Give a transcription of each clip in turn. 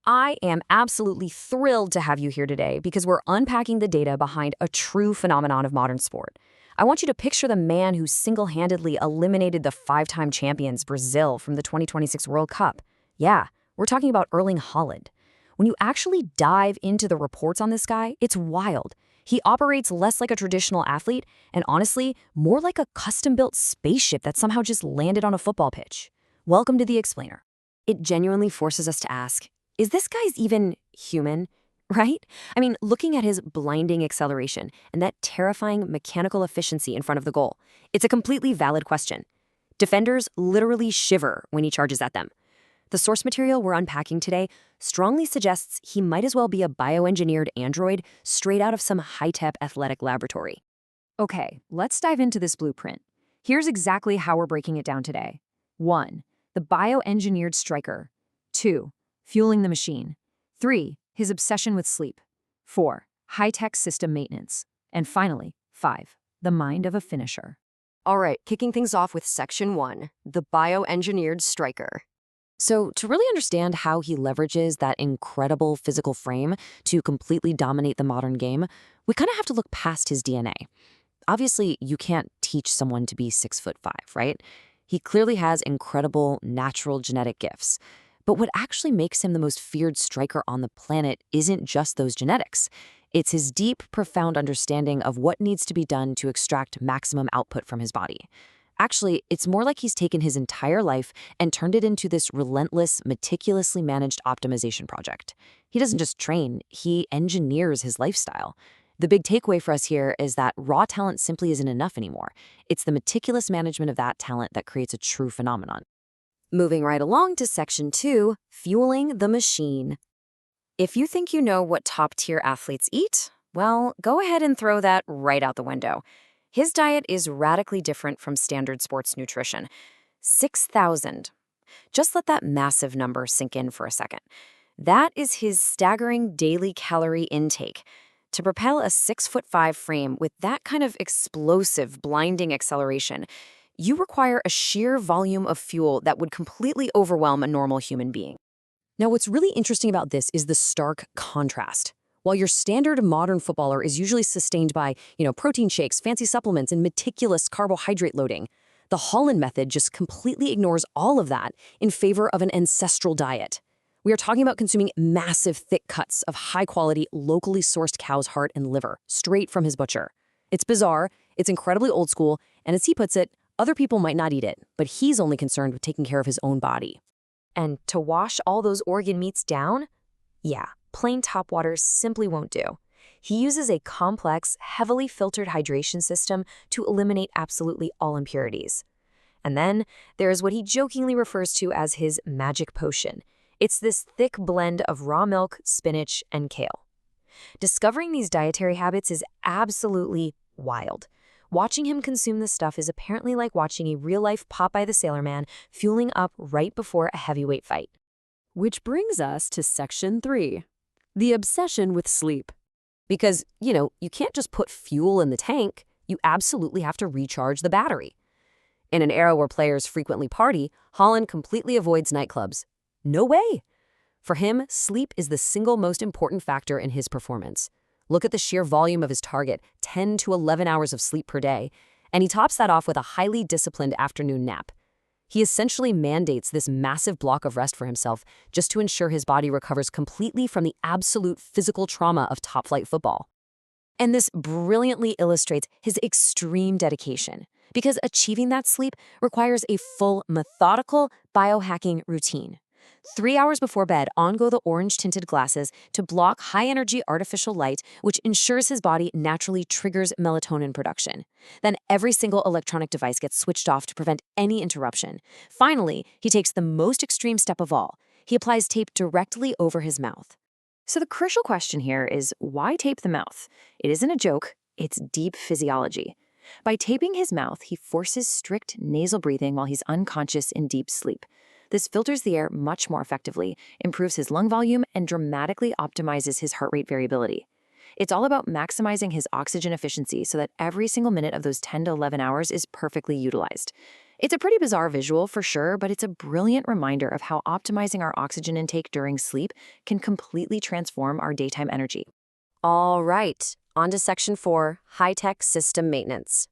I am absolutely thrilled to have you here today because we're unpacking the data behind a true phenomenon of modern sport. I want you to picture the man who single-handedly eliminated the five-time champions Brazil from the 2026 World Cup. Yeah, we're talking about Erling Haaland. When you actually dive into the reports on this guy, it's wild. He operates less like a traditional athlete and honestly, more like a custom-built spaceship that somehow just landed on a football pitch. Welcome to The Explainer. It genuinely forces us to ask, is this guy's even human? Right? I mean, looking at his blinding acceleration and that terrifying mechanical efficiency in front of the goal, it's a completely valid question. Defenders literally shiver when he charges at them. The source material we're unpacking today strongly suggests he might as well be a bioengineered android straight out of some high-tech athletic laboratory. Okay, let's dive into this blueprint. Here's exactly how we're breaking it down today. 1. The bioengineered striker. 2. Fueling the machine. 3. His obsession with sleep. 4. High-tech system maintenance. And finally, 5. The mind of a finisher. All right, kicking things off with Section 1, the bioengineered striker. So to really understand how he leverages that incredible physical frame to completely dominate the modern game, we kind of have to look past his DNA. Obviously, you can't teach someone to be 6'5", right? He clearly has incredible natural genetic gifts. But what actually makes him the most feared striker on the planet isn't just those genetics. It's his deep, profound understanding of what needs to be done to extract maximum output from his body. Actually, it's more like he's taken his entire life and turned it into this relentless, meticulously managed optimization project. He doesn't just train, he engineers his lifestyle. The big takeaway for us here is that raw talent simply isn't enough anymore. It's the meticulous management of that talent that creates a true phenomenon. Moving right along to Section 2, fueling the machine. If you think you know what top-tier athletes eat, well, go ahead and throw that right out the window. His diet is radically different from standard sports nutrition. 6,000. Just let that massive number sink in for a second. That is his staggering daily calorie intake. To propel a 6'5" frame with that kind of explosive, blinding acceleration, you require a sheer volume of fuel that would completely overwhelm a normal human being. Now, what's really interesting about this is the stark contrast. While your standard modern footballer is usually sustained by, protein shakes, fancy supplements, and meticulous carbohydrate loading, the Haaland method just completely ignores all of that in favor of an ancestral diet. We are talking about consuming massive, thick cuts of high-quality, locally sourced cow's heart and liver, straight from his butcher. It's bizarre, it's incredibly old school, and as he puts it, other people might not eat it, but he's only concerned with taking care of his own body. And to wash all those organ meats down? Yeah, plain top water simply won't do. He uses a complex, heavily filtered hydration system to eliminate absolutely all impurities. And then there's what he jokingly refers to as his magic potion. It's this thick blend of raw milk, spinach, and kale. Discovering these dietary habits is absolutely wild. Watching him consume this stuff is apparently like watching a real-life Popeye the Sailor Man fueling up right before a heavyweight fight. Which brings us to Section 3, the obsession with sleep. Because, you can't just put fuel in the tank, you absolutely have to recharge the battery. In an era where players frequently party, Haaland completely avoids nightclubs. No way! For him, sleep is the single most important factor in his performance. Look at the sheer volume of his target, 10 to 11 hours of sleep per day, and he tops that off with a highly disciplined afternoon nap. He essentially mandates this massive block of rest for himself just to ensure his body recovers completely from the absolute physical trauma of top-flight football. And this brilliantly illustrates his extreme dedication, because achieving that sleep requires a full, methodical biohacking routine. 3 hours before bed, on go the orange-tinted glasses to block high-energy artificial light, which ensures his body naturally triggers melatonin production. Then every single electronic device gets switched off to prevent any interruption. Finally, he takes the most extreme step of all. He applies tape directly over his mouth. So the crucial question here is, why tape the mouth? It isn't a joke, it's deep physiology. By taping his mouth, he forces strict nasal breathing while he's unconscious in deep sleep. This filters the air much more effectively, improves his lung volume, and dramatically optimizes his heart rate variability. It's all about maximizing his oxygen efficiency so that every single minute of those 10 to 11 hours is perfectly utilized. It's a pretty bizarre visual for sure, but it's a brilliant reminder of how optimizing our oxygen intake during sleep can completely transform our daytime energy. All right, on to section 4, high-tech system maintenance.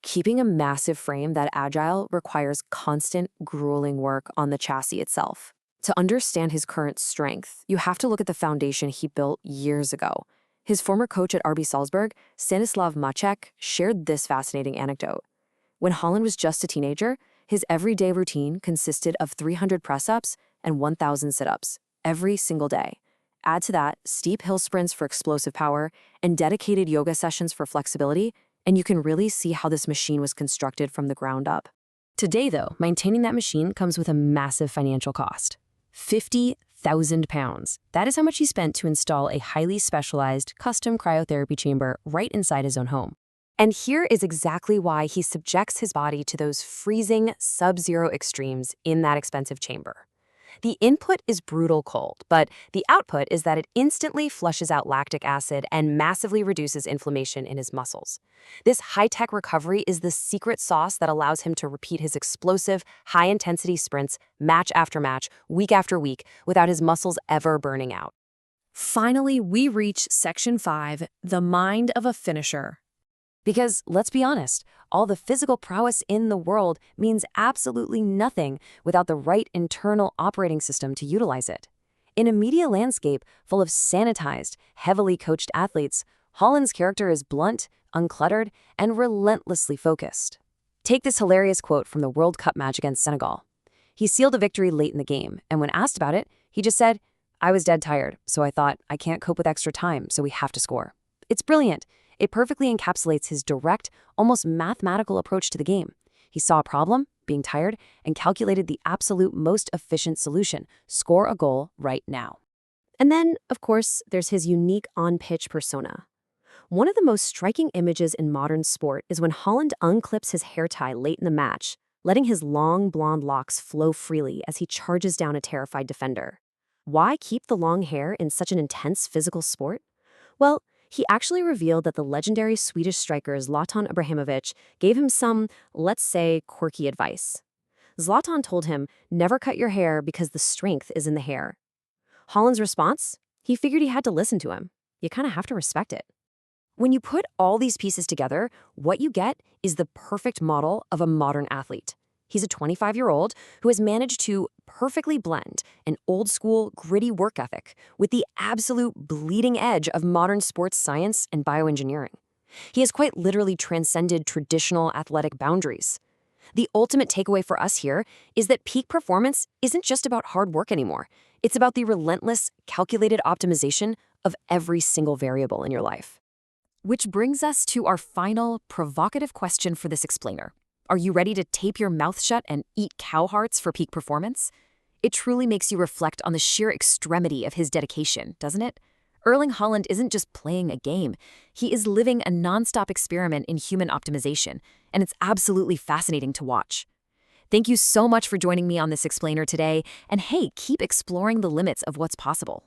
Keeping a massive frame that agile requires constant, grueling work on the chassis itself. To understand his current strength, you have to look at the foundation he built years ago. His former coach at RB Salzburg, Stanislav Maciek, shared this fascinating anecdote. When Haaland was just a teenager, his everyday routine consisted of 300 press-ups and 1,000 sit-ups every single day. Add to that steep hill sprints for explosive power and dedicated yoga sessions for flexibility, and you can really see how this machine was constructed from the ground up. Today, though, maintaining that machine comes with a massive financial cost. £50,000. That is how much he spent to install a highly specialized, custom cryotherapy chamber right inside his own home. And here is exactly why he subjects his body to those freezing, sub-zero extremes in that expensive chamber. The input is brutal cold, but the output is that it instantly flushes out lactic acid and massively reduces inflammation in his muscles. This high-tech recovery is the secret sauce that allows him to repeat his explosive, high-intensity sprints match after match, week after week, without his muscles ever burning out. Finally, we reach section 5, the mind of a finisher. Because, let's be honest, all the physical prowess in the world means absolutely nothing without the right internal operating system to utilize it. In a media landscape full of sanitized, heavily coached athletes, Haaland's character is blunt, uncluttered, and relentlessly focused. Take this hilarious quote from the World Cup match against Senegal. He sealed a victory late in the game, and when asked about it, he just said, "I was dead tired, so I thought, I can't cope with extra time, so we have to score." It's brilliant. It perfectly encapsulates his direct, almost mathematical approach to the game. He saw a problem, being tired, and calculated the absolute most efficient solution: score a goal right now. And then, of course, there's his unique on-pitch persona. One of the most striking images in modern sport is when Haaland unclips his hair tie late in the match, letting his long blonde locks flow freely as he charges down a terrified defender. Why keep the long hair in such an intense physical sport? Well, he actually revealed that the legendary Swedish striker Zlatan Ibrahimovic gave him some, let's say, quirky advice. Zlatan told him, "Never cut your hair because the strength is in the hair." Haaland's response? He figured he had to listen to him. You kind of have to respect it. When you put all these pieces together, what you get is the perfect model of a modern athlete. He's a 25-year-old who has managed to perfectly blend an old-school, gritty work ethic with the absolute bleeding edge of modern sports science and bioengineering. He has quite literally transcended traditional athletic boundaries. The ultimate takeaway for us here is that peak performance isn't just about hard work anymore. It's about the relentless, calculated optimization of every single variable in your life. Which brings us to our final, provocative question for this explainer. Are you ready to tape your mouth shut and eat cow hearts for peak performance? It truly makes you reflect on the sheer extremity of his dedication, doesn't it? Erling Haaland isn't just playing a game. He is living a nonstop experiment in human optimization, and it's absolutely fascinating to watch. Thank you so much for joining me on this explainer today, and hey, keep exploring the limits of what's possible.